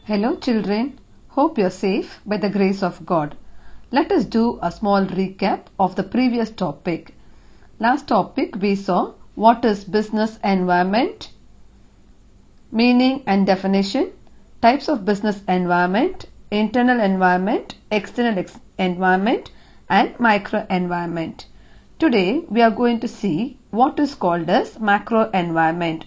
Hello children, hope you're safe by the grace of God. Let us do a small recap of the previous topic. Last topic we saw what is business environment, meaning and definition, types of business environment, internal environment, external environment and micro environment. Today we are going to see what is called as macro environment.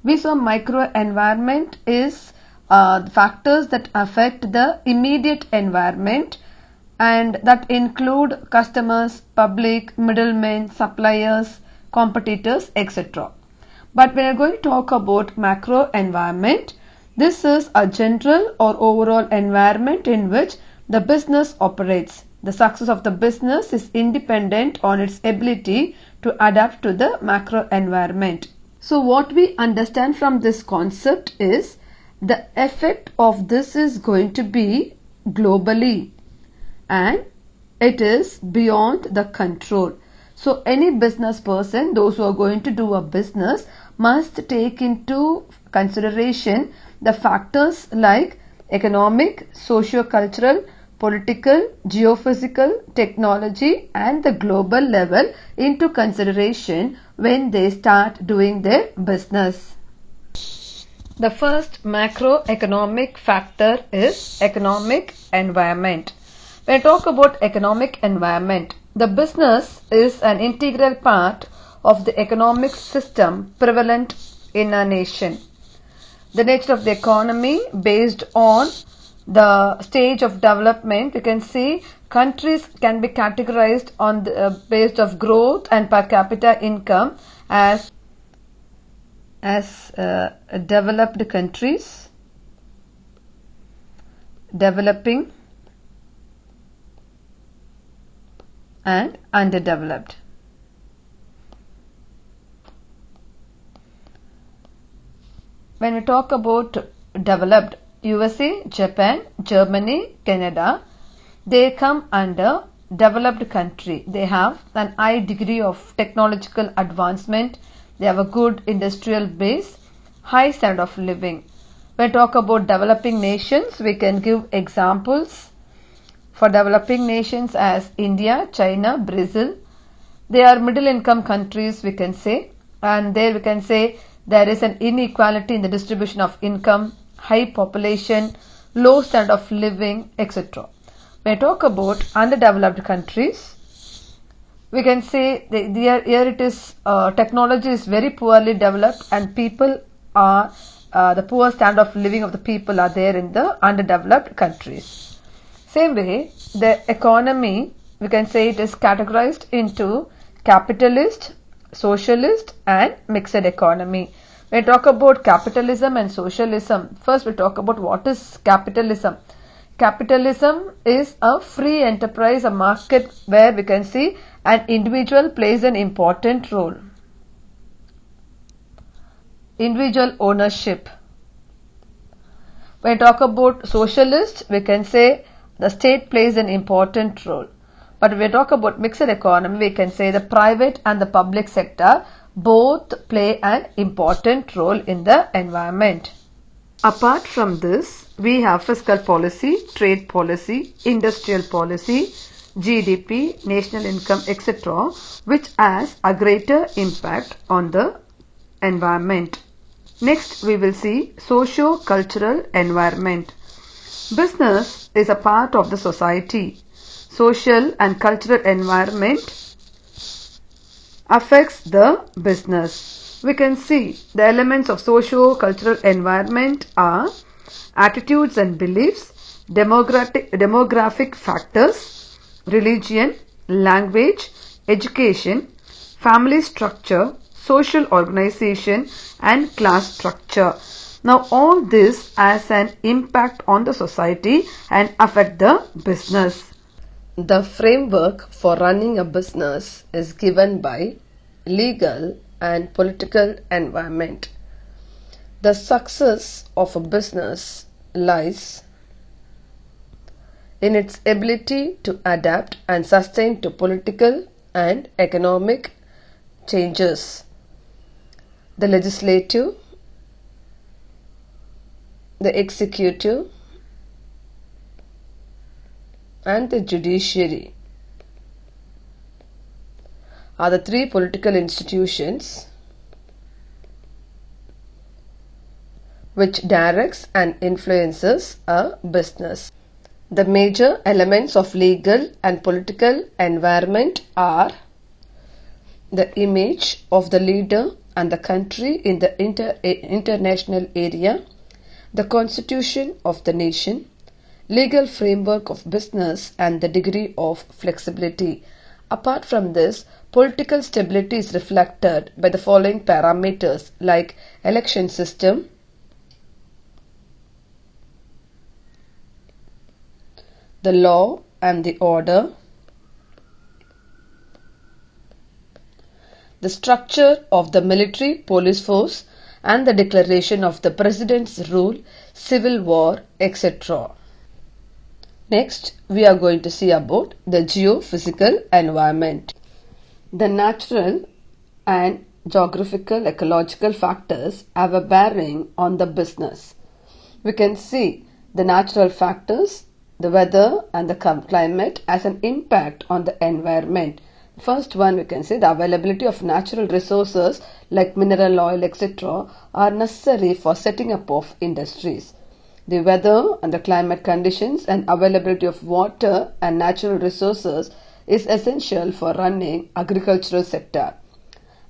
We saw micro environment is factors that affect the immediate environment and that include customers, public, middlemen, suppliers, competitors, etc. But when we are going to talk about macro environment, this is a general or overall environment in which the business operates. The success of the business is independent on its ability to adapt to the macro environment. So what we understand from this concept is the effect of this is going to be globally and it is beyond the control. So any business person, those who are going to do a business, must take into consideration the factors like economic, socio-cultural, political, geophysical, technology and the global level into consideration when they start doing their business. The first macroeconomic factor is economic environment. When I talk about economic environment, the business is an integral part of the economic system prevalent in a nation. The nature of the economy based on the stage of development, you can see countries can be categorized on the based of growth and per capita income as developed countries, developing and underdeveloped. When we talk about developed, USA, Japan, Germany, Canada, they come under developed country. They have an high degree of technological advancement. They have a good industrial base, high standard of living. When we talk about developing nations, we can give examples for developing nations as India, China, Brazil. They are middle income countries, we can say, and there we can say there is an inequality in the distribution of income, high population, low standard of living, etc. When I talk about underdeveloped countries, we can say here it is technology is very poorly developed and people are the poor standard of living of the people are there in the underdeveloped countries. Same way, the economy, we can say it is categorized into capitalist, socialist and mixed economy. When we talk about capitalism and socialism, first we talk about what is capitalism. Capitalism is a free enterprise, a market where we can see an individual plays an important role. Individual ownership. When we talk about socialist, we can say the state plays an important role. But when we talk about mixed economy, we can say the private and the public sector both play an important role in the environment. Apart from this, we have fiscal policy, trade policy, industrial policy, GDP, national income, etc., which has a greater impact on the environment. Next, we will see socio-cultural environment. Business is a part of the society. Social and cultural environment affects the business. We can see the elements of socio-cultural environment are attitudes and beliefs, demographic factors, religion, language, education, family structure, social organization and class structure. Now all this has an impact on the society and affect the business. The framework for running a business is given by legal and political environment. The success of a business lies in its ability to adapt and sustain to political and economic changes. The legislative, the executive, and the judiciary are the three political institutions which directs and influences a business. The major elements of legal and political environment are the image of the leader and the country in the international area, the constitution of the nation, legal framework of business, and the degree of flexibility. Apart from this, political stability is reflected by the following parameters like election system, the law and the order, the structure of the military police force, and the declaration of the president's rule, civil war, etc. Next, we are going to see about the geophysical environment. The natural and geographical ecological factors have a bearing on the business. We can see the natural factors, the weather and the climate has an impact on the environment. First one, we can say the availability of natural resources like mineral oil, etc. are necessary for setting up of industries. The weather and the climate conditions and availability of water and natural resources is essential for running agricultural sector.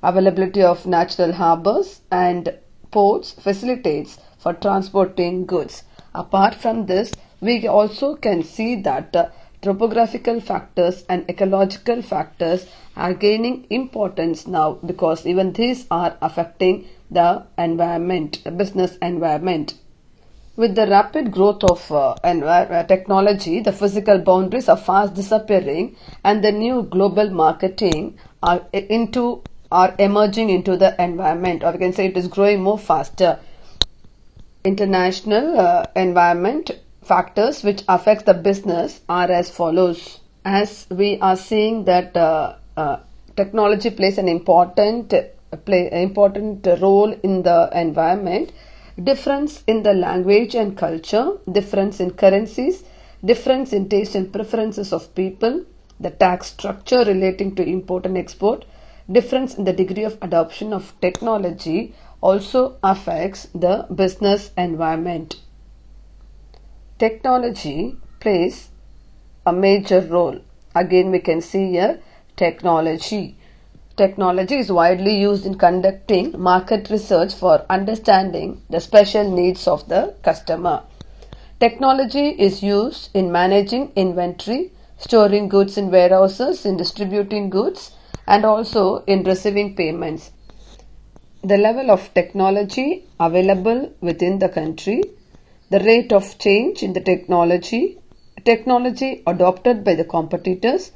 Availability of natural harbors and ports facilitates for transporting goods. Apart from this, we also can see that topographical factors and ecological factors are gaining importance now because even these are affecting the environment, the business environment. With the rapid growth of technology, the physical boundaries are fast disappearing and the new global marketing are emerging into the environment, or we can say it is growing more faster. International environment factors which affects the business are as follows. As we are seeing that technology plays an important role in the environment, difference in the language and culture, difference in currencies, difference in taste and preferences of people, the tax structure relating to import and export, difference in the degree of adoption of technology also affects the business environment. Technology plays a major role. Again, we can see here technology. Technology is widely used in conducting market research for understanding the special needs of the customer. Technology is used in managing inventory, storing goods in warehouses, in distributing goods, and also in receiving payments. The level of technology available within the country, the rate of change in the technology adopted by the competitors,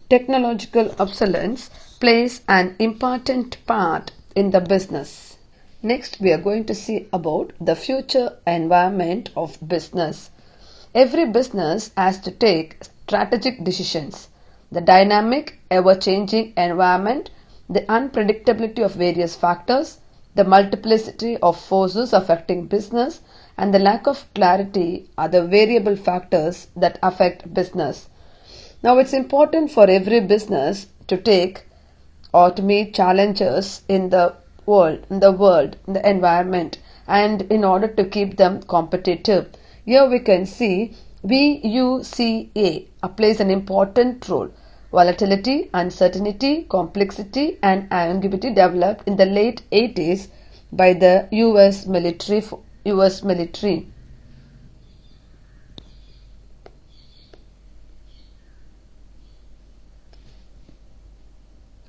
technological obsolescence plays an important part in the business. Next, we are going to see about the future environment of business. Every business has to take strategic decisions. The dynamic, ever-changing environment, the unpredictability of various factors, the multiplicity of forces affecting business, and the lack of clarity are the variable factors that affect business. Now, it's important for every business to take or to meet challenges in the environment, and in order to keep them competitive. Here we can see VUCA plays an important role. Volatility, uncertainty, complexity, and ambiguity developed in the late 80s by the US military.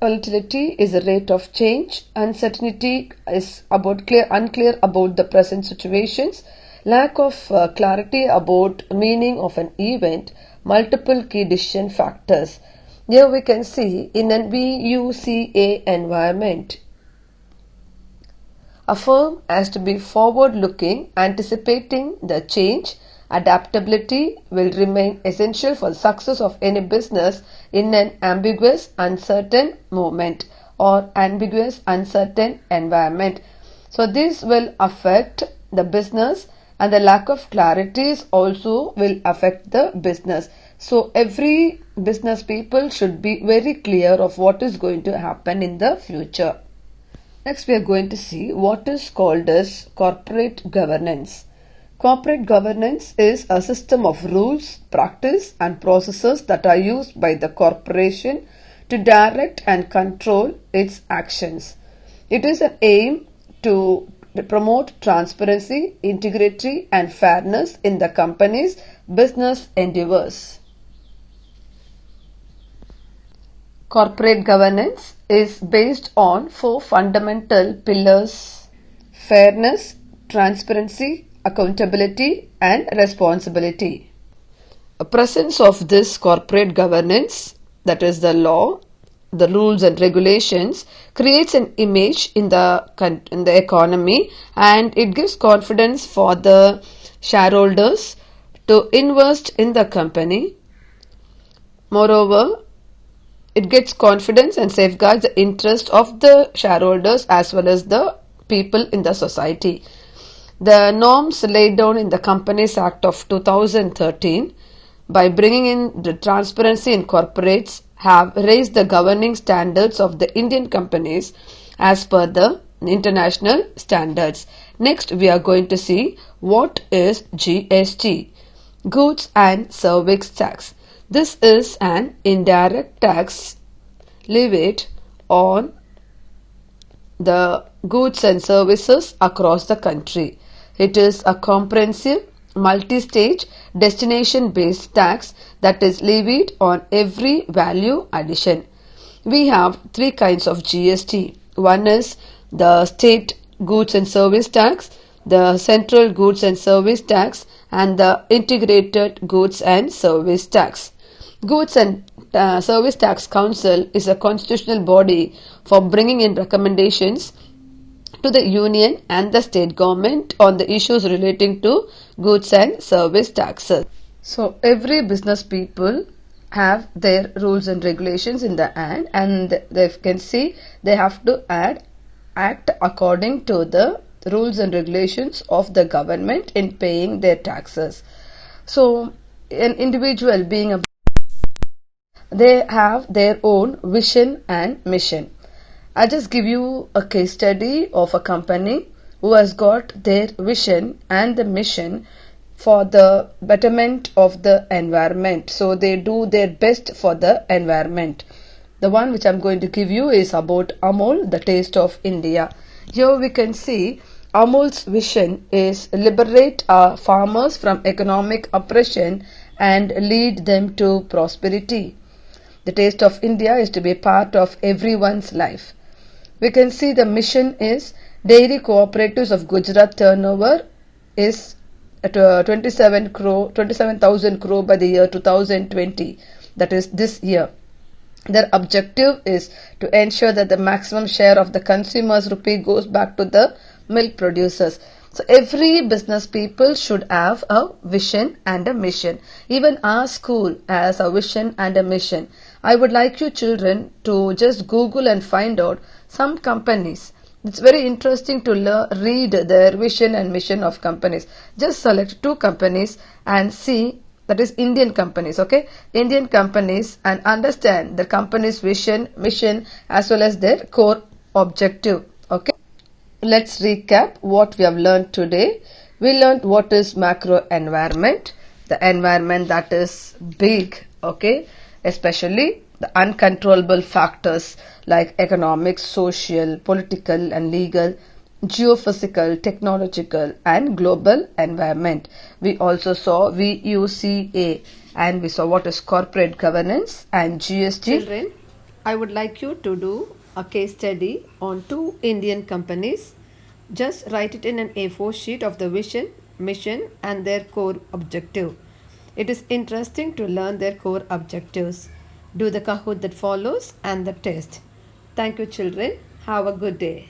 Volatility is a rate of change. Uncertainty is unclear about the present situations. Lack of clarity about meaning of an event. Multiple key decision factors. Here we can see in an VUCA environment, a firm has to be forward-looking, anticipating the change. Adaptability will remain essential for the success of any business in an ambiguous, uncertain moment or ambiguous, uncertain environment. So this will affect the business and the lack of clarity also will affect the business. So every business people should be very clear of what is going to happen in the future. Next we are going to see what is called as corporate governance. Corporate governance is a system of rules, practice and processes that are used by the corporation to direct and control its actions. It is an aim to promote transparency, integrity and fairness in the company's business endeavors. Corporate governance is based on four fundamental pillars: fairness, transparency, accountability and responsibility. A presence of this corporate governance, that is the law, the rules and regulations, creates an image in the economy, and it gives confidence for the shareholders to invest in the company. Moreover, it gets confidence and safeguards the interest of the shareholders as well as the people in the society. The norms laid down in the Companies Act of 2013 by bringing in the transparency in corporates have raised the governing standards of the Indian companies as per the international standards. Next we are going to see what is GST, Goods and Service Tax. This is an indirect tax levied on the goods and services across the country. It is a comprehensive, multi-stage, destination-based tax that is levied on every value addition. We have three kinds of GST. One is the state goods and service tax, the central goods and service tax, and the integrated goods and service tax. Goods and Service Tax Council is a constitutional body for bringing in recommendations to the union and the state government on the issues relating to goods and service taxes. So every business people have their rules and regulations in the hand, and they can see they have to act according to the rules and regulations of the government in paying their taxes. So an individual being a, they have their own vision and mission. I'll just give you a case study of a company who has got their vision and the mission for the betterment of the environment. So they do their best for the environment. The one which I'm going to give you is about Amul, the taste of India. Here we can see Amul's vision is liberate our farmers from economic oppression and lead them to prosperity. The taste of India is to be part of everyone's life. We can see the mission is dairy cooperatives of Gujarat turnover is at 27,000 crore by the year 2020, that is this year. Their objective is to ensure that the maximum share of the consumer's rupee goes back to the milk producers. So every business people should have a vision and a mission. Even our school has a vision and a mission. I would like you children to just Google and find out some companies. It's very interesting to read their vision and mission of companies. Just select two companies and see, that is Indian companies, okay? Indian companies, and understand the company's vision, mission as well as their core objective, okay? Let's recap what we have learned today. We learned what is macro environment, the environment that is big, okay? Especially the uncontrollable factors like economic, social, political and legal, geophysical, technological and global environment. We also saw VUCA, and we saw what is corporate governance and GST. Children, I would like you to do a case study on two Indian companies. Just write it in an A4 sheet of the vision, mission and their core objective. It is interesting to learn their core objectives. Do the Kahoot that follows and the test. Thank you children. Have a good day.